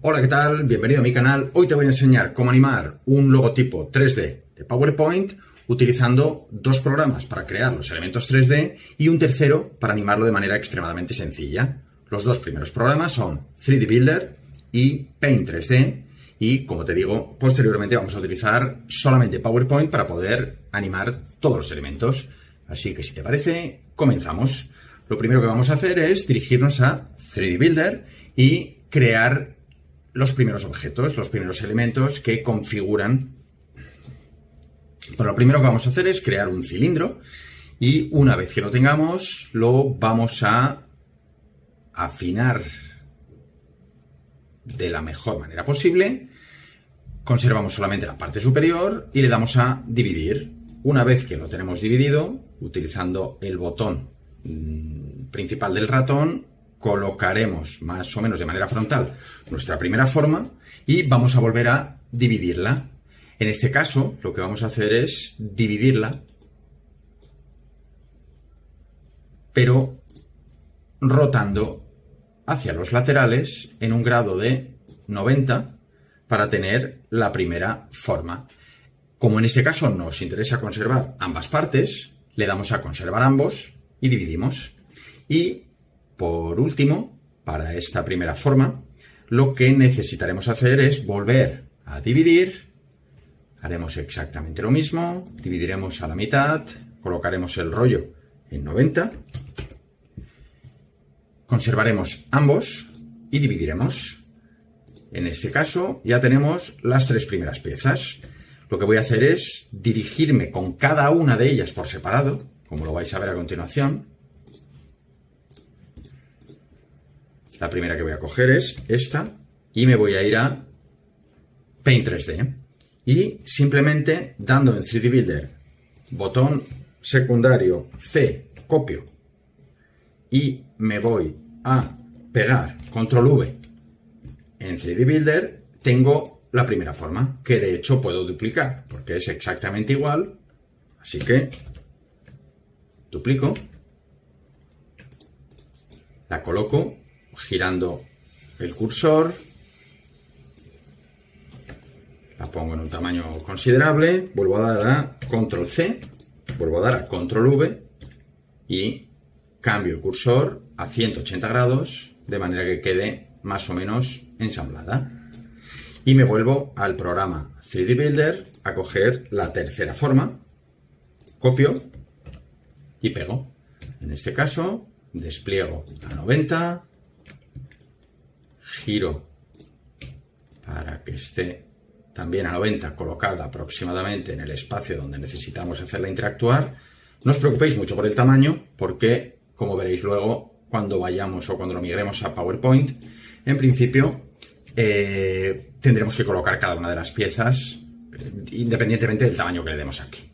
Hola, ¿qué tal? Bienvenido a mi canal. Hoy te voy a enseñar cómo animar un logotipo 3D de PowerPoint utilizando dos programas para crear los elementos 3D y un tercero para animarlo de manera extremadamente sencilla. Los dos primeros programas son 3D Builder y Paint 3D y, como te digo, posteriormente vamos a utilizar solamente PowerPoint para poder animar todos los elementos. Así que, si te parece, comenzamos. Lo primero que vamos a hacer es dirigirnos a 3D Builder y crear los primeros objetos, los primeros elementos que configuran. Pero lo primero que vamos a hacer es crear un cilindro y una vez que lo tengamos lo vamos a afinar de la mejor manera posible. Conservamos solamente la parte superior y le damos a dividir. Una vez que lo tenemos dividido, utilizando el botón principal del ratón, colocaremos más o menos de manera frontal nuestra primera forma y vamos a volver a dividirla. En este caso, lo que vamos a hacer es dividirla, pero rotando hacia los laterales en un grado de 90 para tener la primera forma. Como en este caso nos interesa conservar ambas partes, le damos a conservar ambos y dividimos. Y por último, para esta primera forma, lo que necesitaremos hacer es volver a dividir. Haremos exactamente lo mismo, dividiremos a la mitad, colocaremos el rollo en 90, conservaremos ambos y dividiremos. En este caso ya tenemos las tres primeras piezas. Lo que voy a hacer es dirigirme con cada una de ellas por separado, como lo vais a ver a continuación. La primera que voy a coger es esta y me voy a ir a Paint 3D. Y simplemente dando en 3D Builder, botón secundario C, copio y me voy a pegar Control V en 3D Builder, tengo la primera forma, que de hecho puedo duplicar porque es exactamente igual. Así que duplico, la coloco girando el cursor, la pongo en un tamaño considerable, vuelvo a dar a Control C, vuelvo a dar a Control V y cambio el cursor a 180 grados de manera que quede más o menos ensamblada. Y me vuelvo al programa 3D Builder a coger la tercera forma, copio y pego. En este caso despliego a 90, giro para que esté también a 90, colocada aproximadamente en el espacio donde necesitamos hacerla interactuar. No os preocupéis mucho por el tamaño, porque, como veréis luego, cuando vayamos o cuando lo migremos a PowerPoint, en principio tendremos que colocar cada una de las piezas independientemente del tamaño que le demos aquí.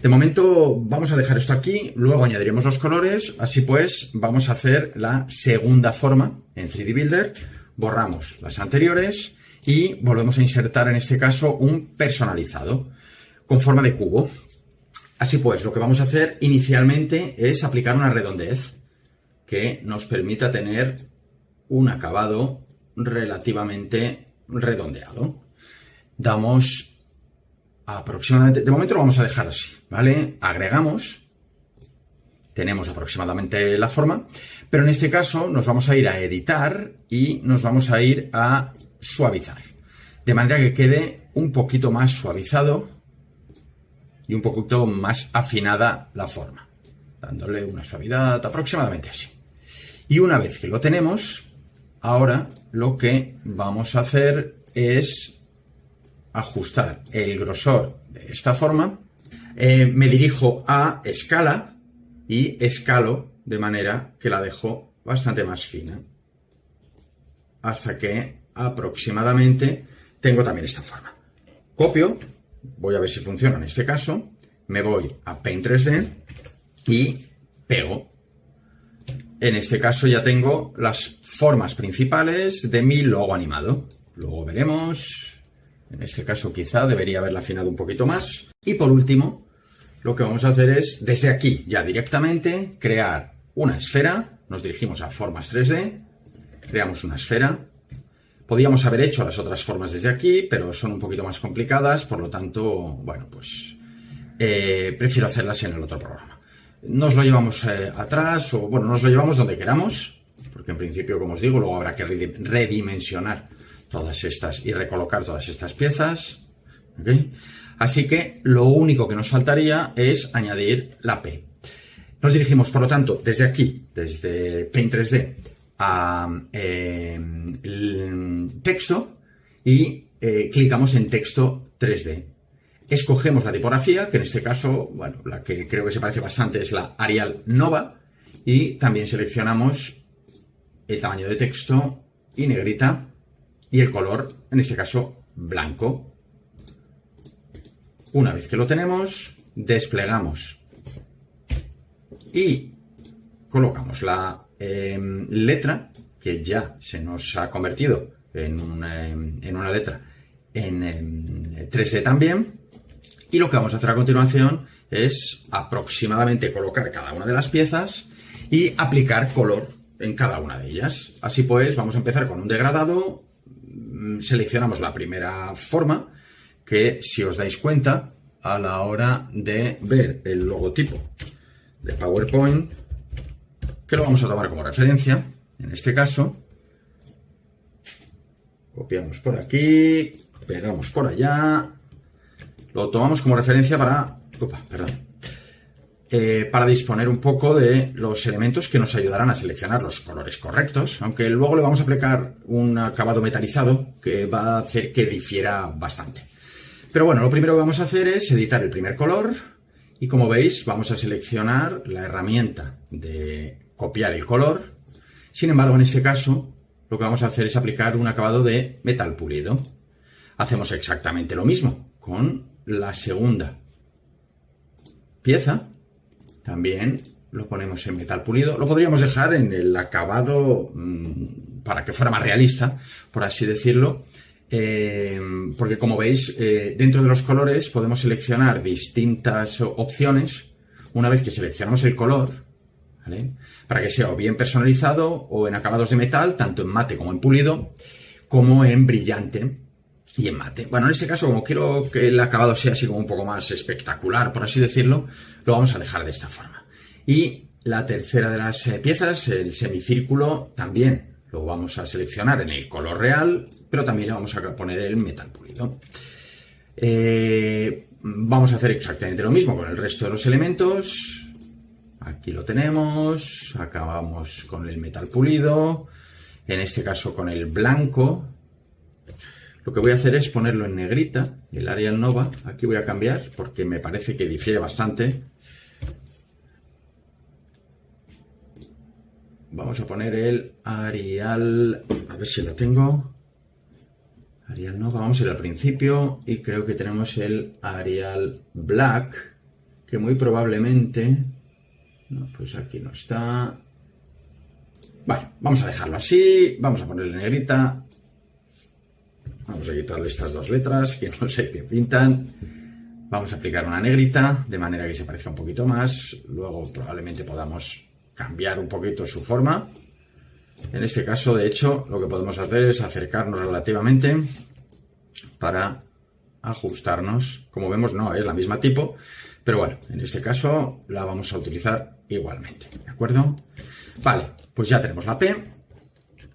De momento vamos a dejar esto aquí, luego añadiremos los colores. Así pues, vamos a hacer la segunda forma en 3D Builder. Borramos las anteriores y volvemos a insertar en este caso un personalizado con forma de cubo. Así pues, lo que vamos a hacer inicialmente es aplicar una redondez que nos permita tener un acabado relativamente redondeado. Damos aproximadamente, de momento lo vamos a dejar así, ¿vale? Agregamos, tenemos aproximadamente la forma, pero en este caso nos vamos a ir a editar y nos vamos a ir a suavizar, de manera que quede un poquito más suavizado y un poquito más afinada la forma, dándole una suavidad aproximadamente así. Y una vez que lo tenemos, ahora lo que vamos a hacer es ajustar el grosor de esta forma. Me dirijo a escala y escalo de manera que la dejo bastante más fina, hasta que aproximadamente tengo también esta forma. Copio, voy a ver si funciona en este caso, me voy a Paint 3D y pego. En este caso ya tengo las formas principales de mi logo animado. Luego veremos, en este caso quizá debería haberla afinado un poquito más. Y por último, lo que vamos a hacer es, desde aquí ya directamente, crear una esfera. Nos dirigimos a formas 3D, creamos una esfera, Podríamos haber hecho las otras formas desde aquí, pero son un poquito más complicadas, por lo tanto, bueno, pues prefiero hacerlas en el otro programa. Nos lo llevamos atrás, o bueno, nos lo llevamos donde queramos, porque en principio, como os digo, luego habrá que redimensionar todas estas y recolocar todas estas piezas. ¿Okay? Así que lo único que nos faltaría es añadir la P. Nos dirigimos, por lo tanto, desde aquí, desde Paint 3D, a texto y clicamos en texto 3D. Escogemos la tipografía, que en este caso, bueno, la que creo que se parece bastante es la Arial Nova, y también seleccionamos el tamaño de texto y negrita y el color, en este caso, blanco. Una vez que lo tenemos, desplegamos y colocamos la letra, que ya se nos ha convertido en una letra en 3D también, y lo que vamos a hacer a continuación es aproximadamente colocar cada una de las piezas y aplicar color en cada una de ellas. Así pues, vamos a empezar con un degradado. Seleccionamos la primera forma, que si os dais cuenta, a la hora de ver el logotipo de PowerPoint, que lo vamos a tomar como referencia, en este caso, copiamos por aquí, pegamos por allá, lo tomamos como referencia para disponer un poco de los elementos que nos ayudarán a seleccionar los colores correctos, aunque luego le vamos a aplicar un acabado metalizado que va a hacer que difiera bastante. Pero bueno, lo primero que vamos a hacer es editar el primer color, y como veis vamos a seleccionar la herramienta de copiar el color. Sin embargo, en este caso lo que vamos a hacer es aplicar un acabado de metal pulido. Hacemos exactamente lo mismo con la segunda pieza. También lo ponemos en metal pulido. Lo podríamos dejar en el acabado para que fuera más realista, por así decirlo. Porque como veis, dentro de los colores podemos seleccionar distintas opciones una vez que seleccionamos el color, ¿vale? Para que sea o bien personalizado o en acabados de metal, tanto en mate como en pulido, como en brillante y en mate. Bueno, en este caso, como quiero que el acabado sea así como un poco más espectacular, por así decirlo, lo vamos a dejar de esta forma. Y la tercera de las piezas, el semicírculo, también lo vamos a seleccionar en el color real, pero también le vamos a poner el metal pulido. Vamos a hacer exactamente lo mismo con el resto de los elementos. Aquí lo tenemos, acabamos con el metal pulido, en este caso con el blanco. Lo que voy a hacer es ponerlo en negrita, el Arial Nova. Aquí voy a cambiar porque me parece que difiere bastante. Vamos a poner el Arial, a ver si lo tengo. Arial Nova, vamos a ir al principio y creo que tenemos el Arial Black, que muy probablemente... No, pues aquí no está. Vale, vamos a dejarlo así, vamos a ponerle negrita. Vamos a quitarle estas dos letras que no sé qué pintan. Vamos a aplicar una negrita de manera que se parezca un poquito más. Luego probablemente podamos cambiar un poquito su forma. En este caso, de hecho, lo que podemos hacer es acercarnos relativamente para ajustarnos. Como vemos, no es la misma tipo, pero bueno, en este caso la vamos a utilizar igualmente, ¿de acuerdo? Vale, pues ya tenemos la P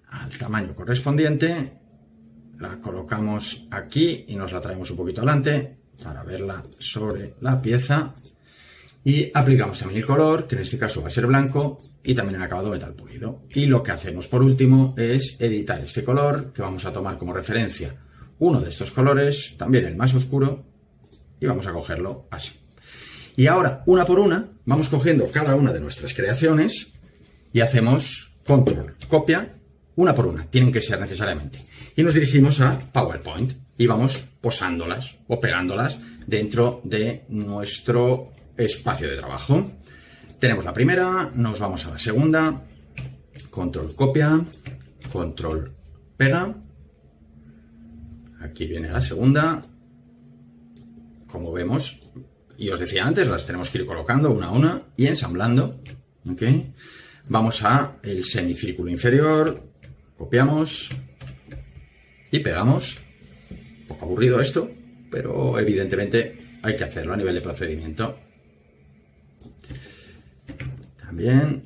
al tamaño correspondiente. La colocamos aquí y nos la traemos un poquito adelante para verla sobre la pieza. Y aplicamos también el color, que en este caso va a ser blanco, y también el acabado metal pulido. Y lo que hacemos por último es editar este color, que vamos a tomar como referencia uno de estos colores, también el más oscuro, y vamos a cogerlo así. Y ahora, una por una, vamos cogiendo cada una de nuestras creaciones y hacemos control, copia, una por una, tienen que ser necesariamente. Y nos dirigimos a PowerPoint y vamos posándolas o pegándolas dentro de nuestro espacio de trabajo. Tenemos la primera, nos vamos a la segunda, control copia, control pega. Aquí viene la segunda. Como vemos, y os decía antes, las tenemos que ir colocando una a una y ensamblando. ¿Okay? Vamos a el semicírculo inferior, copiamos, y pegamos. Un poco aburrido esto, pero evidentemente hay que hacerlo a nivel de procedimiento. También,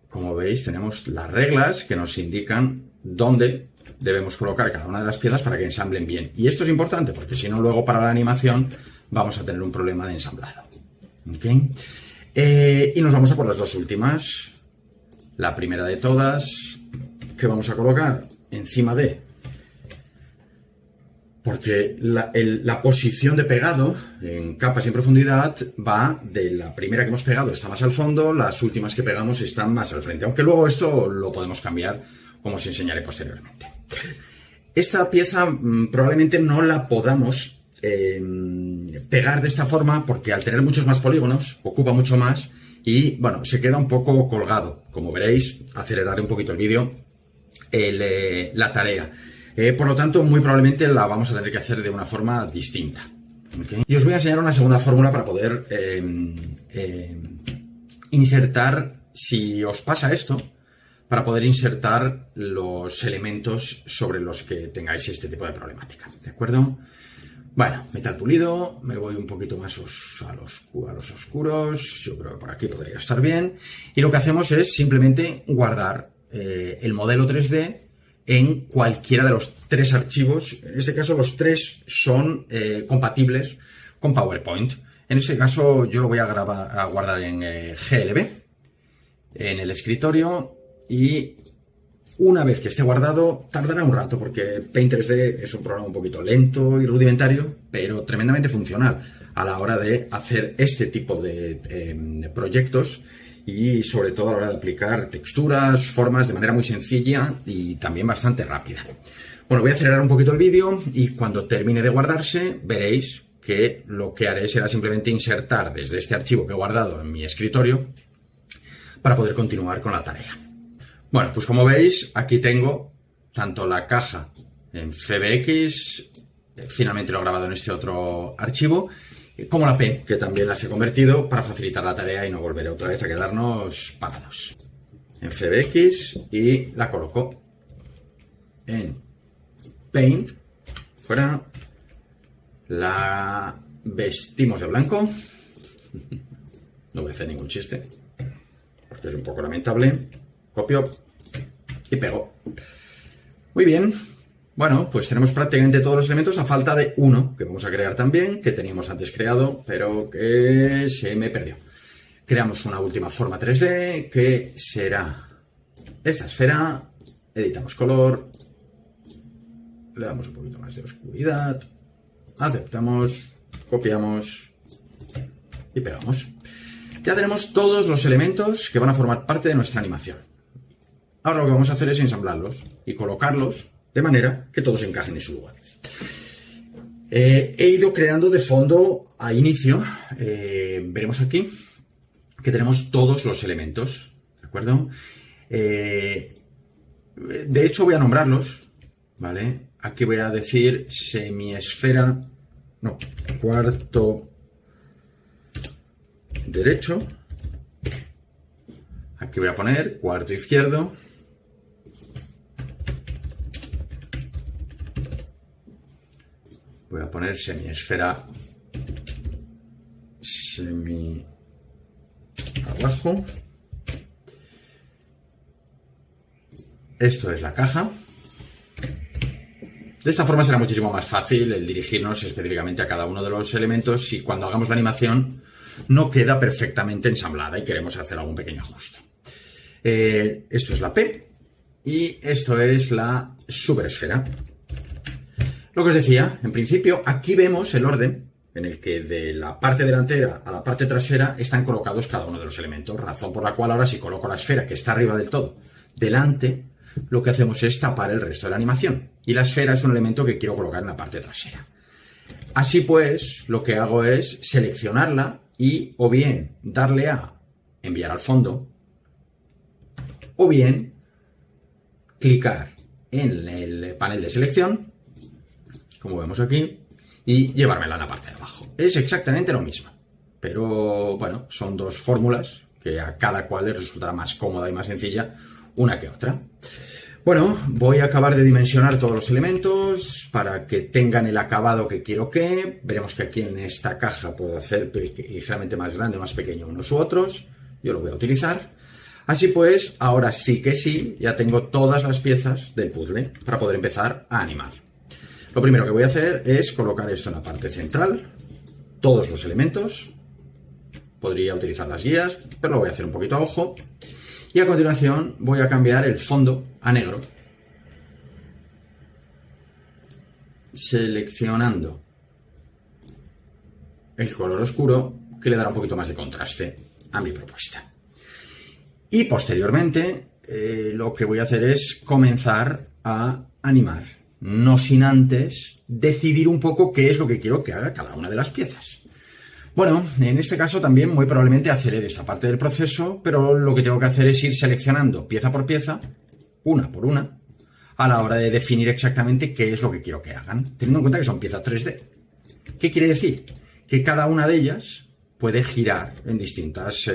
como veis, tenemos las reglas que nos indican dónde debemos colocar cada una de las piezas para que ensamblen bien. Y esto es importante porque si no, luego para la animación vamos a tener un problema de ensamblado. ¿Okay? Y nos vamos a por las dos últimas. La primera de todas, que vamos a colocar encima de... Porque la posición de pegado en capas y en profundidad va de la primera que hemos pegado, está más al fondo, las últimas que pegamos están más al frente. Aunque luego esto lo podemos cambiar, como os enseñaré posteriormente. Esta pieza probablemente no la podamos pegar de esta forma porque al tener muchos más polígonos ocupa mucho más y bueno, se queda un poco colgado. Como veréis, aceleraré un poquito el vídeo, la tarea. Por lo tanto, muy probablemente la vamos a tener que hacer de una forma distinta. ¿Okay? Y os voy a enseñar una segunda fórmula para poder insertar, si os pasa esto, para poder insertar los elementos sobre los que tengáis este tipo de problemática. ¿De acuerdo? Bueno, metal pulido, me voy un poquito más a los oscuros, yo creo que por aquí podría estar bien. Y lo que hacemos es simplemente guardar el modelo 3D en cualquiera de los tres archivos. En este caso los tres son compatibles con PowerPoint. En este caso yo lo voy a guardar en GLB, en el escritorio, y una vez que esté guardado tardará un rato porque Paint 3D es un programa un poquito lento y rudimentario, pero tremendamente funcional a la hora de hacer este tipo de proyectos y sobre todo a la hora de aplicar texturas, formas de manera muy sencilla y también bastante rápida. Bueno, voy a acelerar un poquito el vídeo y cuando termine de guardarse veréis que lo que haré será simplemente insertar desde este archivo que he guardado en mi escritorio para poder continuar con la tarea. Bueno, pues como veis, aquí tengo tanto la caja en FBX, finalmente lo he grabado en este otro archivo, como la P, que también las he convertido para facilitar la tarea y no volver otra vez a quedarnos parados. En FBX y la coloco en Paint, fuera, la vestimos de blanco, no voy a hacer ningún chiste, porque es un poco lamentable, copio y pego. Muy bien. Bueno, pues tenemos prácticamente todos los elementos a falta de uno, que vamos a crear también, que teníamos antes creado, pero que se me perdió. Creamos una última forma 3D, que será esta esfera, editamos color, le damos un poquito más de oscuridad, aceptamos, copiamos y pegamos. Ya tenemos todos los elementos que van a formar parte de nuestra animación. Ahora lo que vamos a hacer es ensamblarlos y colocarlos de manera que todos encajen en su lugar. He ido creando de fondo a inicio, veremos aquí que tenemos todos los elementos, ¿de acuerdo? De hecho voy a nombrarlos, ¿vale? Aquí voy a decir semiesfera, no, cuarto derecho, aquí voy a poner cuarto izquierdo, voy a poner semiesfera semi abajo. Esto es la caja. De esta forma será muchísimo más fácil el dirigirnos específicamente a cada uno de los elementos si cuando hagamos la animación no queda perfectamente ensamblada y queremos hacer algún pequeño ajuste. Esto es la P y esto es la superesfera. Lo que os decía, en principio, aquí vemos el orden en el que de la parte delantera a la parte trasera están colocados cada uno de los elementos, razón por la cual ahora si coloco la esfera que está arriba del todo delante, lo que hacemos es tapar el resto de la animación. Y la esfera es un elemento que quiero colocar en la parte trasera. Así pues, lo que hago es seleccionarla y o bien darle a enviar al fondo, o bien clicar en el panel de selección, como vemos aquí, y llevármela a la parte de abajo. Es exactamente lo mismo, pero bueno, son dos fórmulas que a cada cual les resultará más cómoda y más sencilla una que otra. Bueno, voy a acabar de dimensionar todos los elementos para que tengan el acabado que quiero que. Veremos que aquí en esta caja puedo hacer ligeramente más grande o más pequeño unos u otros. Yo lo voy a utilizar. Así pues, ahora sí que sí, ya tengo todas las piezas del puzzle para poder empezar a animar. Lo primero que voy a hacer es colocar esto en la parte central, todos los elementos. Podría utilizar las guías, pero lo voy a hacer un poquito a ojo. Y a continuación voy a cambiar el fondo a negro, seleccionando el color oscuro, que le dará un poquito más de contraste a mi propuesta. Y posteriormente lo que voy a hacer es comenzar a animar, no sin antes decidir un poco qué es lo que quiero que haga cada una de las piezas. Bueno, en este caso también muy probablemente acelere esta parte del proceso, pero lo que tengo que hacer es ir seleccionando pieza por pieza, una por una, a la hora de definir exactamente qué es lo que quiero que hagan, teniendo en cuenta que son piezas 3D. ¿Qué quiere decir? Que cada una de ellas puede girar en distintas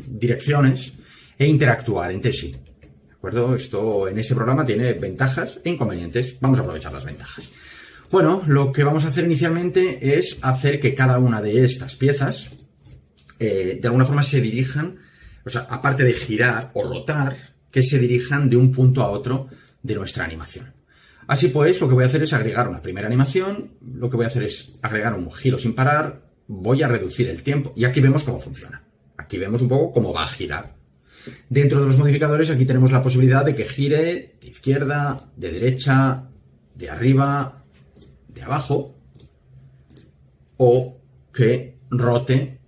direcciones e interactuar entre sí. ¿De acuerdo? Esto en este programa tiene ventajas e inconvenientes. Vamos a aprovechar las ventajas. Bueno, lo que vamos a hacer inicialmente es hacer que cada una de estas piezas de alguna forma se dirijan, o sea, aparte de girar o rotar, que se dirijan de un punto a otro de nuestra animación. Así pues, lo que voy a hacer es agregar una primera animación, lo que voy a hacer es agregar un giro sin parar, voy a reducir el tiempo y aquí vemos cómo funciona. Aquí vemos un poco cómo va a girar. Dentro de los modificadores aquí tenemos la posibilidad de que gire de izquierda, de derecha, de arriba, de abajo, o que rote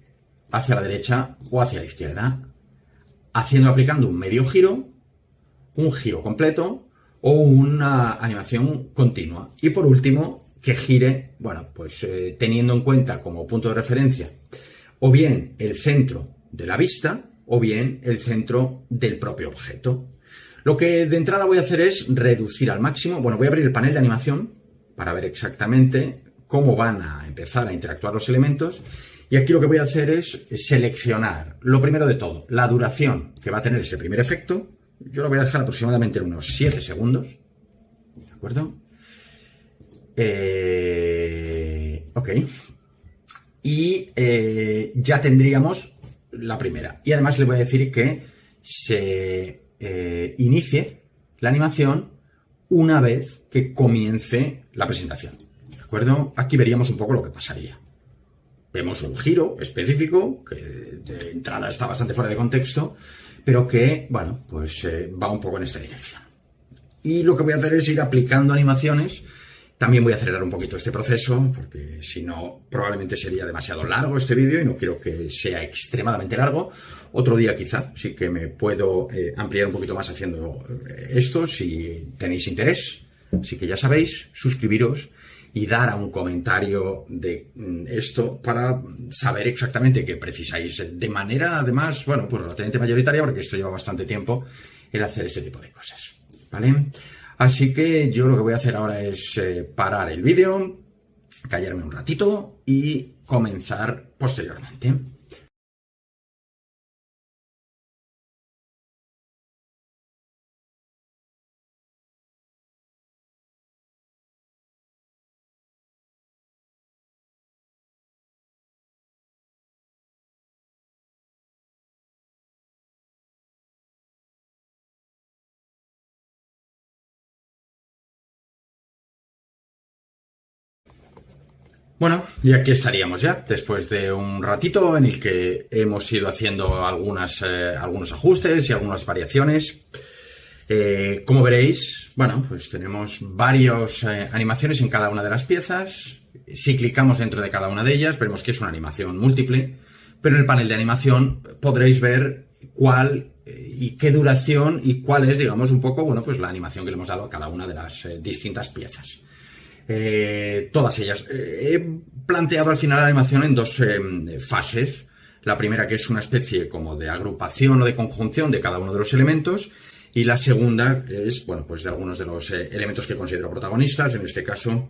hacia la derecha o hacia la izquierda, aplicando un medio giro, un giro completo o una animación continua. Y por último, que gire, bueno, pues teniendo en cuenta como punto de referencia o bien el centro de la vista o bien el centro del propio objeto. Lo que de entrada voy a hacer es reducir al máximo, bueno, voy a abrir el panel de animación para ver exactamente cómo van a empezar a interactuar los elementos. Y aquí lo que voy a hacer es seleccionar, lo primero de todo, la duración que va a tener ese primer efecto. Yo lo voy a dejar aproximadamente en unos 7 segundos. ¿De acuerdo? Ok. Y ya tendríamos la primera. Y además le voy a decir que se inicie la animación una vez que comience la presentación. ¿De acuerdo? Aquí veríamos un poco lo que pasaría. Vemos un giro específico, que de entrada está bastante fuera de contexto, pero que, bueno, pues va un poco en esta dirección. Y lo que voy a hacer es ir aplicando animaciones. También voy a acelerar un poquito este proceso, porque si no, probablemente sería demasiado largo este vídeo y no quiero que sea extremadamente largo. Otro día quizá sí que me puedo ampliar un poquito más haciendo esto, si tenéis interés. Así que ya sabéis, suscribiros y dar a un comentario de esto para saber exactamente qué precisáis de manera, además, bueno, pues relativamente mayoritaria, porque esto lleva bastante tiempo el hacer este tipo de cosas, ¿vale? Así que yo lo que voy a hacer ahora es parar el vídeo, callarme un ratito y comenzar posteriormente. Bueno, y aquí estaríamos ya, después de un ratito en el que hemos ido haciendo algunos ajustes y algunas variaciones. Como veréis, bueno, pues tenemos varias animaciones en cada una de las piezas. Si clicamos dentro de cada una de ellas, veremos que es una animación múltiple, pero en el panel de animación podréis ver cuál y qué duración y cuál es, digamos, un poco, bueno, pues la animación que le hemos dado a cada una de las distintas piezas. Todas ellas. He planteado al final la animación en dos fases. La primera, que es una especie como de agrupación o de conjunción de cada uno de los elementos, y la segunda es, bueno, pues de algunos de los elementos que considero protagonistas. En este caso,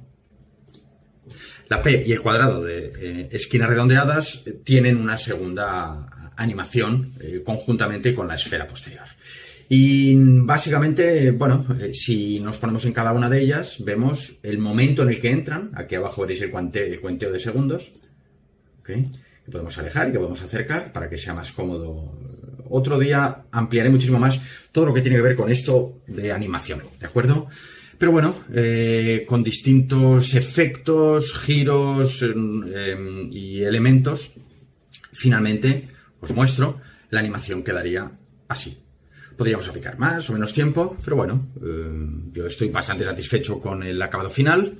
la P y el cuadrado de esquinas redondeadas tienen una segunda animación conjuntamente con la esfera posterior. Y básicamente, bueno, si nos ponemos en cada una de ellas, vemos el momento en el que entran. Aquí abajo veréis el cuenteo de segundos. ¿Okay? Que podemos alejar y que podemos acercar para que sea más cómodo. Otro día ampliaré muchísimo más todo lo que tiene que ver con esto de animación, ¿de acuerdo? Pero bueno, con distintos efectos, giros y elementos, finalmente os muestro, la animación quedaría así. Podríamos aplicar más o menos tiempo, pero bueno, yo estoy bastante satisfecho con el acabado final,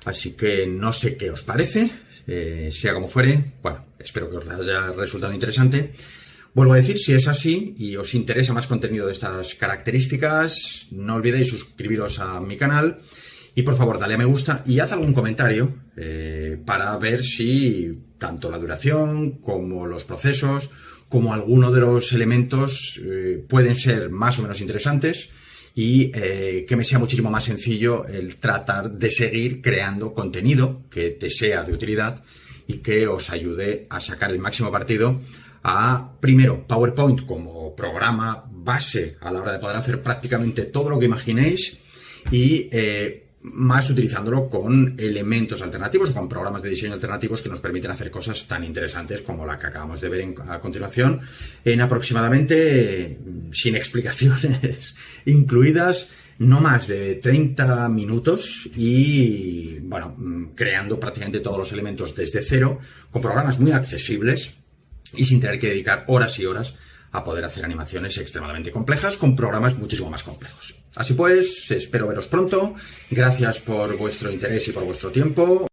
así que no sé qué os parece, sea como fuere, bueno, espero que os haya resultado interesante. Vuelvo a decir, si es así y os interesa más contenido de estas características, no olvidéis suscribiros a mi canal y por favor dale a me gusta y haz algún comentario para ver si tanto la duración como los procesos como alguno de los elementos pueden ser más o menos interesantes y que me sea muchísimo más sencillo el tratar de seguir creando contenido que te sea de utilidad y que os ayude a sacar el máximo partido a, primero, PowerPoint como programa base a la hora de poder hacer prácticamente todo lo que imaginéis y más utilizándolo con elementos alternativos o con programas de diseño alternativos que nos permiten hacer cosas tan interesantes como la que acabamos de ver a continuación en aproximadamente, sin explicaciones incluidas, no más de 30 minutos y, bueno, creando prácticamente todos los elementos desde cero con programas muy accesibles y sin tener que dedicar horas y horas a poder hacer animaciones extremadamente complejas con programas muchísimo más complejos. Así pues, espero veros pronto. Gracias por vuestro interés y por vuestro tiempo.